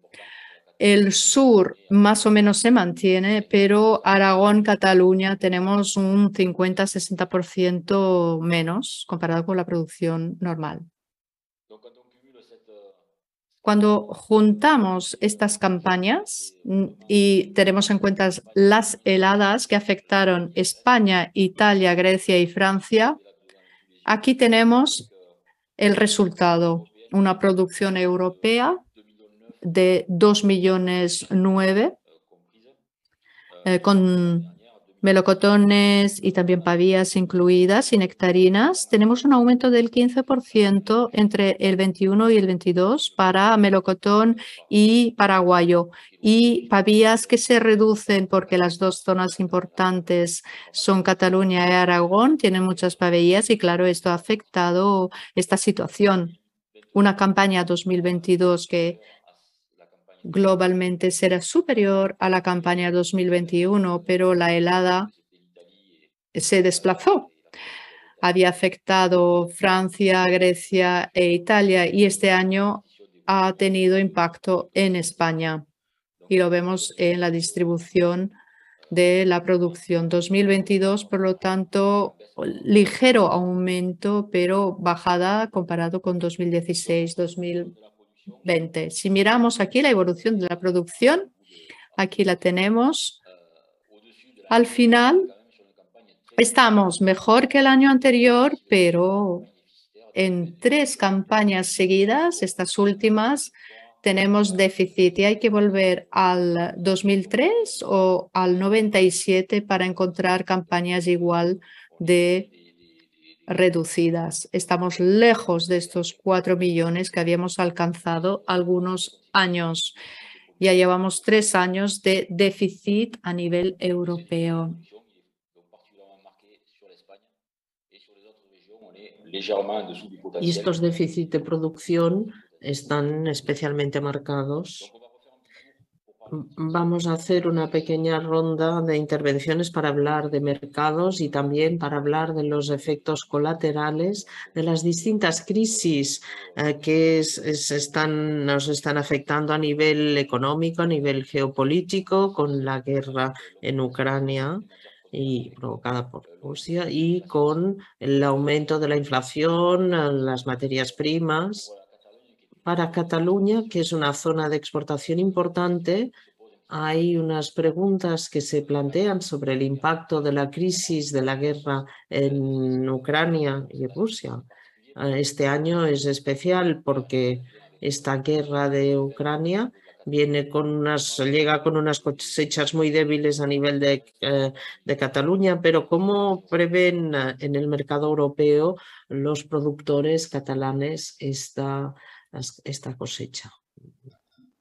El sur más o menos se mantiene, pero Aragón, Cataluña tenemos un 50-60% menos comparado con la producción normal. Cuando juntamos estas campañas y tenemos en cuenta las heladas que afectaron España, Italia, Grecia y Francia, aquí tenemos el resultado, una producción europea de 2,9 millones con melocotones y también pavías incluidas y nectarinas. Tenemos un aumento del 15% entre el 21 y el 22 para melocotón y paraguayo. Y pavías que se reducen porque las dos zonas importantes son Cataluña y Aragón, tienen muchas pavías y claro, esto ha afectado esta situación. Una campaña 2022 que globalmente será superior a la campaña 2021, pero la helada se desplazó. Había afectado Francia, Grecia e Italia y este año ha tenido impacto en España y lo vemos en la distribución de la producción. 2022, por lo tanto, ligero aumento, pero bajada comparado con 2016-2020. Si miramos aquí la evolución de la producción, aquí la tenemos. Al final, estamos mejor que el año anterior, pero en 3 campañas seguidas, estas últimas, tenemos déficit y hay que volver al 2003 o al 97 para encontrar campañas igual de reducidas. Estamos lejos de estos 4 millones que habíamos alcanzado algunos años. Ya llevamos 3 años de déficit a nivel europeo. Y estos déficits de producción están especialmente marcados Vamos a hacer una pequeña ronda de intervenciones para hablar de mercados y también para hablar de los efectos colaterales de las distintas crisis que nos están afectando a nivel económico, a nivel geopolítico, con la guerra en Ucrania y provocada por Rusia, y con el aumento de la inflación, las materias primas. Para Cataluña, que es una zona de exportación importante, hay unas preguntas que se plantean sobre el impacto de la crisis de la guerra en Ucrania y Rusia. Este año es especial porque esta guerra de Ucrania llega con unas cosechas muy débiles a nivel de Cataluña, pero ¿cómo prevén en el mercado europeo los productores catalanes esta cosecha,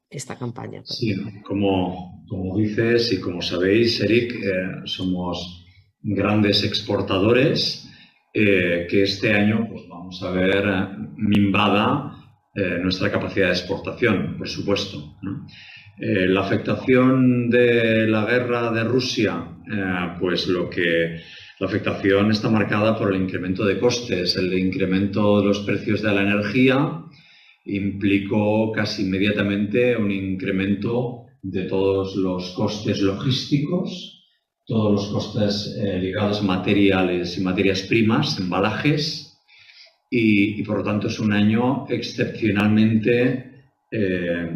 esta campaña? Sí, como dices y como sabéis, Eric, somos grandes exportadores que este año pues, vamos a ver minvada nuestra capacidad de exportación, por supuesto, ¿no? La afectación de la guerra de Rusia, pues la afectación está marcada por el incremento de costes, el incremento de los precios de la energía implicó casi inmediatamente un incremento de todos los costes logísticos, todos los costes ligados a materiales y materias primas, embalajes, y por lo tanto es un año excepcionalmente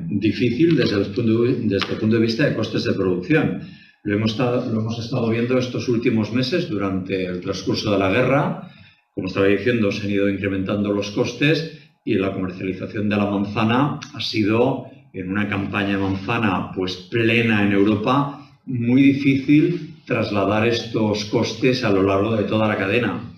difícil desde el punto de vista de costes de producción. Lo hemos estado viendo estos últimos meses durante el transcurso de la guerra. Como estaba diciendo, se han ido incrementando los costes y la comercialización de la manzana ha sido, en una campaña de manzana pues plena en Europa, muy difícil trasladar estos costes a lo largo de toda la cadena.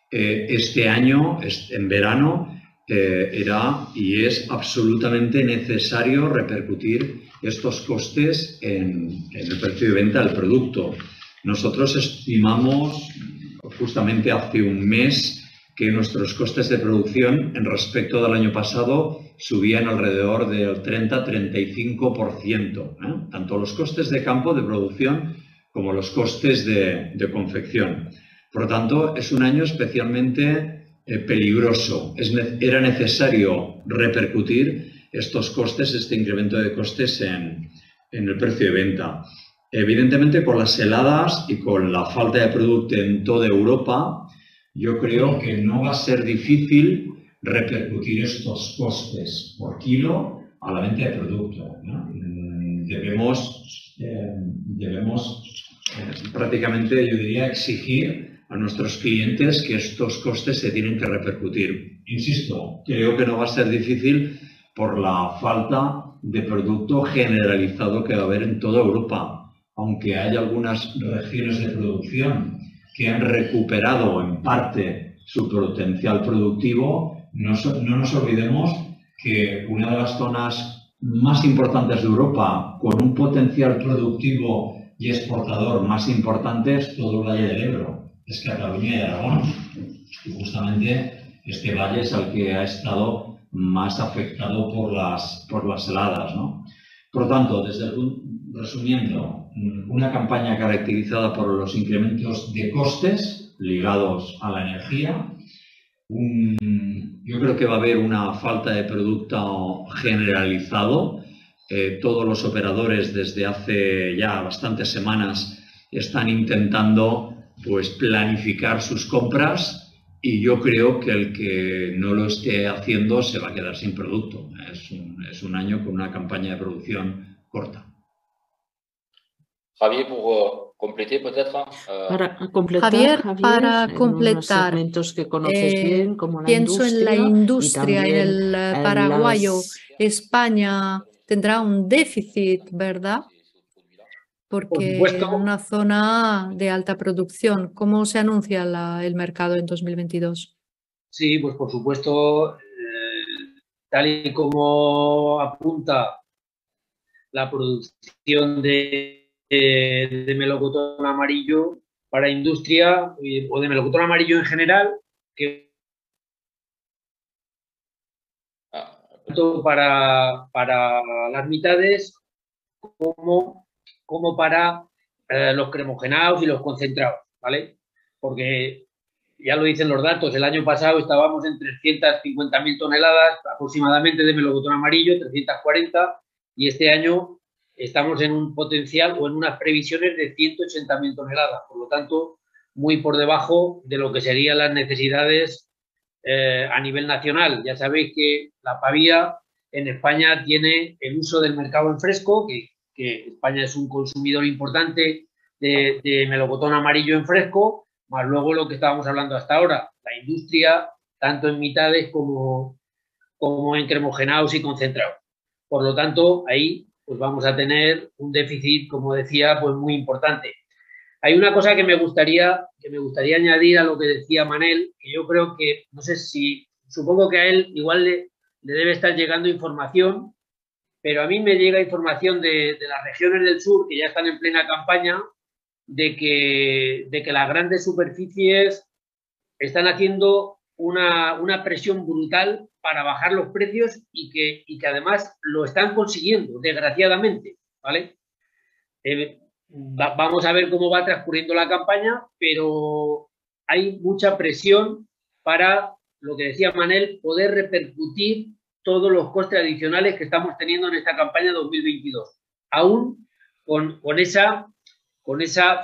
Este año, en verano, era y es absolutamente necesario repercutir estos costes en el precio de venta del producto. Nosotros estimamos justamente hace un mes que nuestros costes de producción en respecto del año pasado subían alrededor del 30-35%, tanto los costes de campo de producción como los costes de confección. Por lo tanto, es un año especialmente peligroso. Era necesario repercutir estos costes, este incremento de costes en el precio de venta. Evidentemente, con las heladas y con la falta de producto en toda Europa, yo creo que no va a ser difícil repercutir estos costes por kilo a la venta de producto, ¿no? Debemos prácticamente, yo diría, exigir a nuestros clientes que estos costes se tienen que repercutir. Insisto, creo que no va a ser difícil por la falta de producto generalizado que va a haber en toda Europa, aunque hay algunas regiones de producción que han recuperado en parte su potencial productivo. No nos olvidemos que una de las zonas más importantes de Europa con un potencial productivo y exportador más importante es todo el Valle del Ebro, es Cataluña y Aragón. Y justamente este valle es el que ha estado más afectado por las heladas, ¿no? Por lo tanto, resumiendo, una campaña caracterizada por los incrementos de costes ligados a la energía. Yo creo que va a haber una falta de producto generalizado. Todos los operadores desde hace ya bastantes semanas están intentando pues planificar sus compras y yo creo que el que no lo esté haciendo se va a quedar sin producto. Es un año con una campaña de producción corta. Javier, pour compléter peut-être. Para completar, Javier, para en unos completar, segmentos que conoces bien, como la pienso en la industria, en también el paraguayo. España tendrá un déficit, ¿verdad? Porque es una zona de alta producción. ¿Cómo se anuncia el mercado en 2022? Sí, pues por supuesto, tal y como apunta la producción de melocotón amarillo para industria o de melocotón amarillo en general, que tanto para las mitades como para los cremogenados y los concentrados, ¿vale? Porque ya lo dicen los datos, el año pasado estábamos en 350.000 toneladas aproximadamente de melocotón amarillo, 340, y este año estamos en un potencial o en unas previsiones de 180.000 toneladas, por lo tanto, muy por debajo de lo que serían las necesidades a nivel nacional. Ya sabéis que la pavía en España tiene el uso del mercado en fresco, que España es un consumidor importante de melocotón amarillo en fresco, más luego lo que estábamos hablando hasta ahora, la industria, tanto en mitades como en cremogenados y concentrados. Por lo tanto, ahí pues vamos a tener un déficit, como decía, pues muy importante. Hay una cosa que me gustaría añadir a lo que decía Manel, que yo creo que, no sé si, supongo que a él igual le debe estar llegando información, pero a mí me llega información de las regiones del sur que ya están en plena campaña de que las grandes superficies están haciendo una presión brutal para bajar los precios y que además lo están consiguiendo, desgraciadamente, ¿vale? Vamos a ver cómo va transcurriendo la campaña, pero hay mucha presión para, lo que decía Manel, poder repercutir todos los costes adicionales que estamos teniendo en esta campaña 2022, aún con esa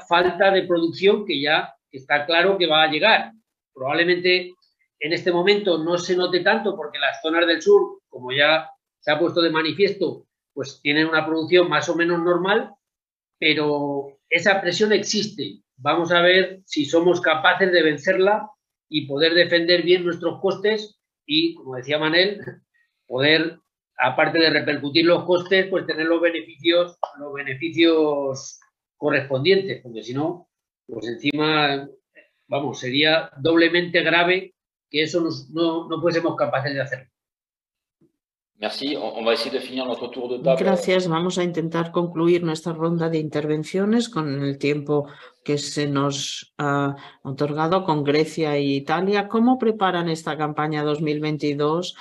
falta de producción que ya está claro que va a llegar. Probablemente en este momento no se note tanto porque las zonas del sur, como ya se ha puesto de manifiesto, pues tienen una producción más o menos normal, pero esa presión existe. Vamos a ver si somos capaces de vencerla y poder defender bien nuestros costes y, como decía Manel, poder, aparte de repercutir los costes, pues tener los beneficios correspondientes, porque si no, pues encima, vamos, sería doblemente grave que eso no fuésemos capaces de hacerlo. Merci. On va essayer de finir notre tour de table. Gracias. Vamos a intentar concluir nuestra ronda de intervenciones con el tiempo que se nos ha otorgado con Grecia e Italia. ¿Cómo preparan esta campaña 2022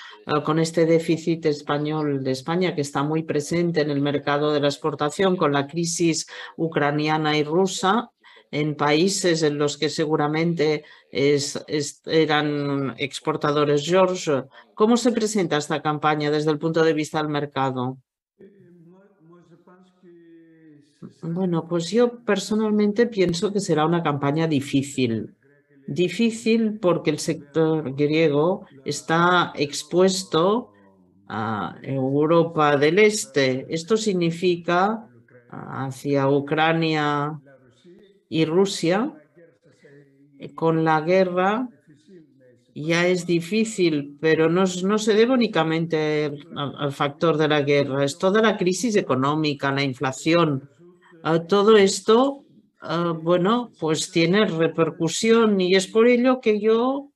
con este déficit español de España que está muy presente en el mercado de la exportación con la crisis ucraniana y rusa en países en los que seguramente eran exportadores George? ¿Cómo se presenta esta campaña desde el punto de vista del mercado? Bueno, pues yo personalmente pienso que será una campaña difícil. Difícil porque el sector griego está expuesto a Europa del Este. Esto significa hacia Ucrania y Rusia. Con la guerra ya es difícil, pero no se debe únicamente al factor de la guerra, es toda la crisis económica, la inflación. Todo esto, bueno, pues tiene repercusión y es por ello que yo,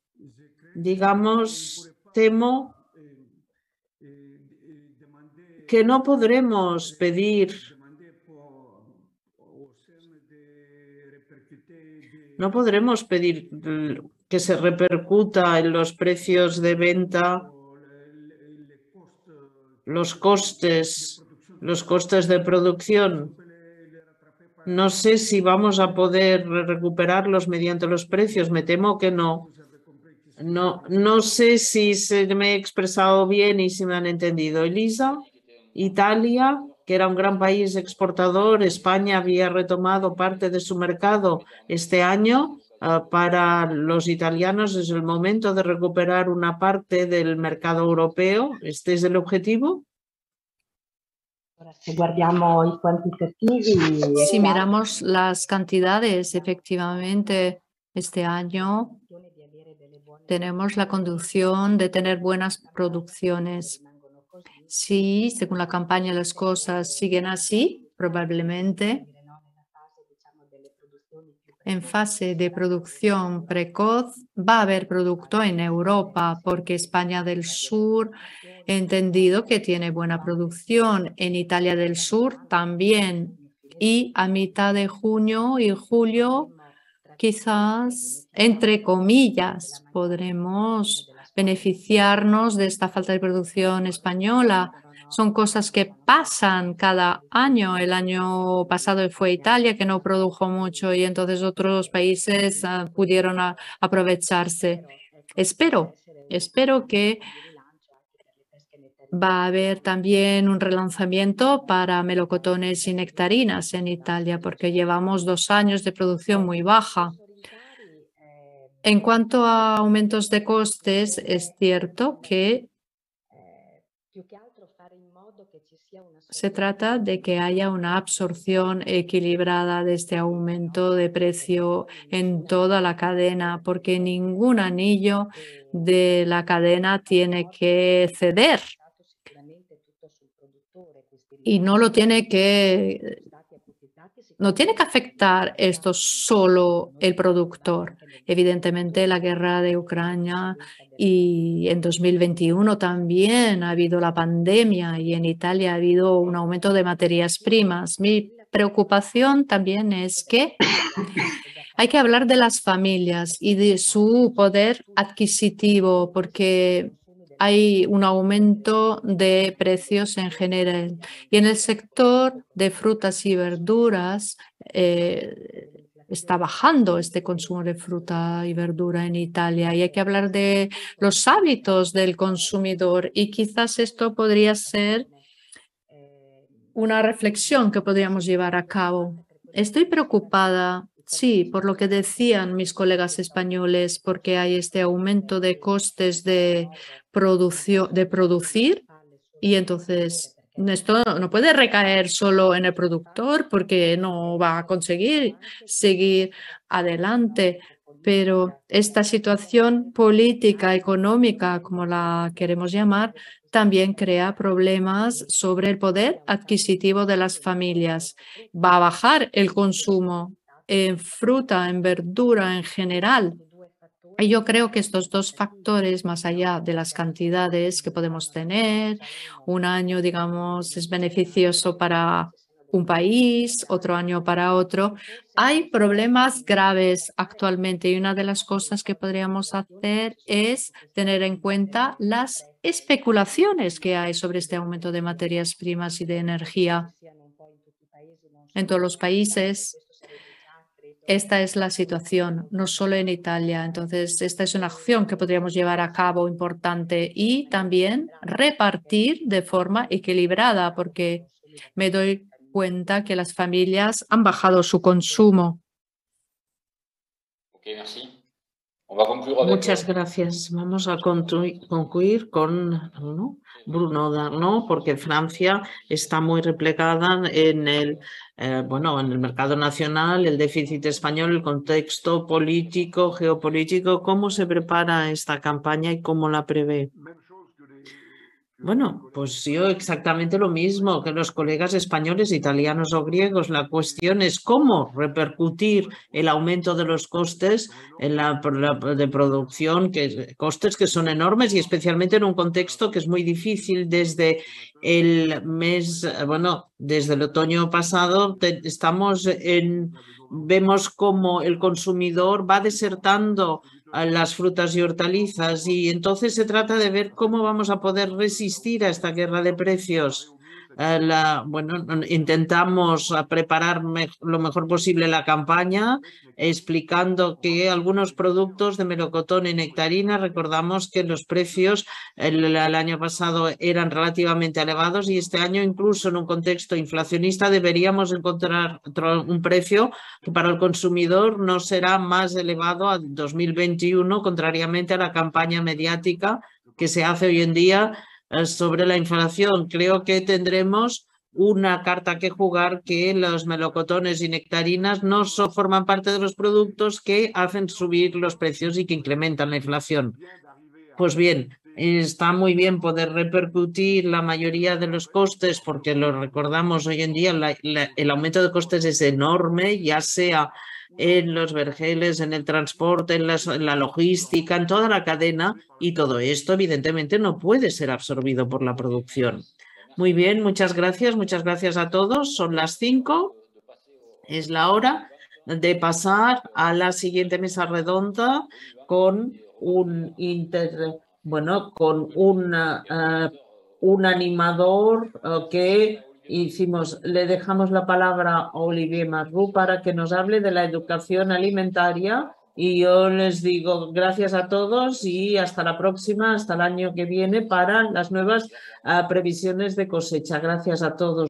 digamos, temo que no podremos pedir que se repercuta en los precios de venta los costes de producción. No sé si vamos a poder recuperarlos mediante los precios, me temo que no. No sé si se me he expresado bien y si me han entendido. Elisa, Italia, que era un gran país exportador, España había retomado parte de su mercado este año. Para los italianos es el momento de recuperar una parte del mercado europeo. ¿Este es el objetivo? Si miramos las cantidades, efectivamente, este año tenemos la conducción de tener buenas producciones. Si, según la campaña, las cosas siguen así, probablemente en fase de producción precoz va a haber producto en Europa, porque España del Sur he entendido que tiene buena producción, en Italia del Sur también, y a mitad de junio y julio quizás, entre comillas, podremos beneficiarnos de esta falta de producción española, Son cosas que pasan cada año. El año pasado fue Italia, que no produjo mucho, y entonces otros países pudieron aprovecharse. Espero que va a haber también un relanzamiento para melocotones y nectarinas en Italia, porque llevamos 2 años de producción muy baja. En cuanto a aumentos de costes, es cierto que se trata de que haya una absorción equilibrada de este aumento de precio en toda la cadena, porque ningún anillo de la cadena tiene que ceder y no tiene que afectar esto solo el productor. Evidentemente, la guerra de Ucrania y en 2021 también ha habido la pandemia y en Italia ha habido un aumento de materias primas. Mi preocupación también es que hay que hablar de las familias y de su poder adquisitivo, porque hay un aumento de precios en general. Y en el sector de frutas y verduras está bajando este consumo de fruta y verdura en Italia. Y hay que hablar de los hábitos del consumidor. Y quizás esto podría ser una reflexión que podríamos llevar a cabo. Estoy preocupada. Sí, por lo que decían mis colegas españoles, porque hay este aumento de costes de producir y entonces esto no puede recaer solo en el productor porque no va a conseguir seguir adelante. Pero esta situación política, económica, como la queremos llamar, también crea problemas sobre el poder adquisitivo de las familias. Va a bajar el consumo en fruta, en verdura en general. Y yo creo que estos 2 factores, más allá de las cantidades que podemos tener, un año, digamos, es beneficioso para un país, otro año para otro. Hay problemas graves actualmente y una de las cosas que podríamos hacer es tener en cuenta las especulaciones que hay sobre este aumento de materias primas y de energía en todos los países. Esta es la situación, no solo en Italia. Entonces, esta es una acción que podríamos llevar a cabo importante y también repartir de forma equilibrada, porque me doy cuenta que las familias han bajado su consumo. Muchas gracias. Vamos a concluir con Bruno Darnaud, porque Francia está muy replegada en el mercado nacional, el déficit español, el contexto político, geopolítico. ¿Cómo se prepara esta campaña y cómo la prevé? Bueno, pues yo exactamente lo mismo que los colegas españoles, italianos o griegos. La cuestión es cómo repercutir el aumento de los costes en la de producción, costes que son enormes y especialmente en un contexto que es muy difícil. Desde desde el otoño pasado vemos cómo el consumidor va desertando a las frutas y hortalizas y entonces se trata de ver cómo vamos a poder resistir a esta guerra de precios. Intentamos preparar lo mejor posible la campaña, explicando que algunos productos de melocotón y nectarina, recordamos que los precios el año pasado eran relativamente elevados y este año, incluso en un contexto inflacionista, deberíamos encontrar un precio que para el consumidor no será más elevado a 2021, contrariamente a la campaña mediática que se hace hoy en día sobre la inflación. Creo que tendremos una carta que jugar, que los melocotones y nectarinas no forman parte de los productos que hacen subir los precios y que incrementan la inflación. Pues bien, está muy bien poder repercutir la mayoría de los costes, porque lo recordamos hoy en día, el aumento de costes es enorme, ya sea en los vergeles, en el transporte, en la logística, en toda la cadena, y todo esto evidentemente no puede ser absorbido por la producción. Muy bien, muchas gracias a todos. Son las 5, es la hora de pasar a la siguiente mesa redonda con un un animador que hicimos, le dejamos la palabra a Olivier Marroux para que nos hable de la educación alimentaria. Y yo les digo gracias a todos y hasta la próxima, hasta el año que viene para las nuevas previsiones de cosecha. Gracias a todos.